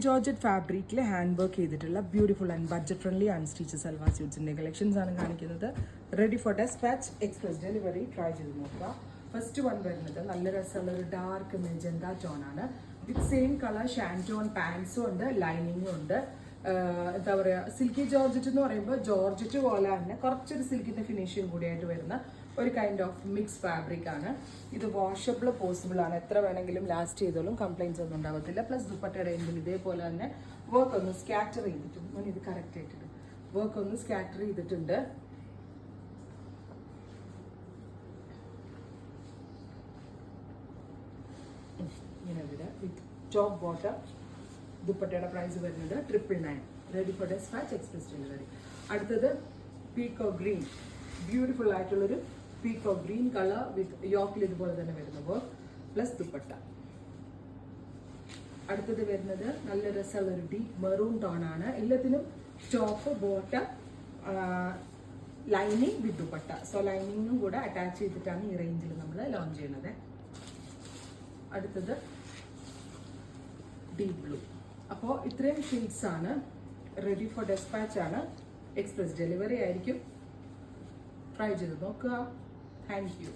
Georgette ഫാബ്രിക്കിൽ hand work ചെയ്തിട്ടുള്ള beautiful and budget friendly unstitch salwar സ്യൂട്ട്സിന്റെ കളക്ഷൻസ് ആണ് കാണിക്കുന്നത്. Ready for dispatch, express delivery. Try ചെയ്ത് നോക്കുക. ഫസ്റ്റ് വൺ വരുന്നത് നല്ല രസമുള്ള ഒരു ഡാർക്ക് മെജന്ത ടോൺ ആണ്. വിത്ത് സെയിം കളർ ഷാൻറ്റോൺ പാൻസും ഉണ്ട്, ലൈനിങ്ങും ഉണ്ട്. എന്താ പറയുക, സിൽക്കി ജോർജറ്റ് എന്ന് പറയുമ്പോൾ ജോർജറ്റ് പോലെ തന്നെ കുറച്ചൊരു സിൽക്കിന്റെ ഫിനിഷിങ് കൂടിയായിട്ട് വരുന്ന ഒരു കൈൻഡ് ഓഫ് മിക്സ് ഫാബ്രിക് ആണ്. ഇത് വാഷബിൾ പോസിബിൾ ആണ്, എത്ര വേണമെങ്കിലും ലാസ്റ്റ് ചെയ്തോളും, കംപ്ലൈൻറ്റ്സ് ഒന്നും ഉണ്ടാവത്തില്ല. പ്ലസ് ദുപ്പട്ടയുടെ എൻഡിൽ ഇതേപോലെ തന്നെ വർക്ക് ഒന്ന് സ്കാറ്റർ ചെയ്തിട്ടുണ്ട്. ഞാൻ ഇത് കറക്റ്റ് ആയിട്ടുണ്ട്, വർക്ക് ഒന്ന് സ്കാറ്റർ ചെയ്തിട്ടുണ്ട്. ഇങ്ങനെ ഇവിടെ വിത്ത് ടോപ്പ് ബോട്ടം. ദുപ്പട്ടയുടെ പ്രൈസ് വരുന്നത് 999. Ready for dispatch, express delivery. അടുത്തത് പീക്കോ ഗ്രീൻ, ബ്യൂട്ടിഫുൾ ആയിട്ടുള്ളൊരു പീക്കോ ഗ്രീൻ കളർ വിത്ത് യോക്കിൽ ഇതുപോലെ തന്നെ വരുന്ന വർക്ക് പ്ലസ് ദുപ്പട്ട. അടുത്തത് വരുന്നത് നല്ല രസമുള്ള ഒരു ഡീപ്പ് മെറൂൺ ടോൺ ആണ്. എല്ലാത്തിനും top bottom lining with dupatta. So ലൈനിങ്ങും കൂടെ അറ്റാച്ച് ചെയ്തിട്ടാണ് ഈ റേഞ്ചിൽ നമ്മൾ ലോഞ്ച് ചെയ്യുന്നത്. അടുത്തത് ഡീപ് ബ്ലൂ. അപ്പോൾ ഇത്രയും ഷെയ്ഡ്സ് ആണ്. റെഡി ഫോർ ഡെസ്പാച്ച് ആണ്, എക്സ്പ്രസ് ഡെലിവറി ആയിരിക്കും. ട്രൈ ചെയ്ത് നോക്കുക. Thank you.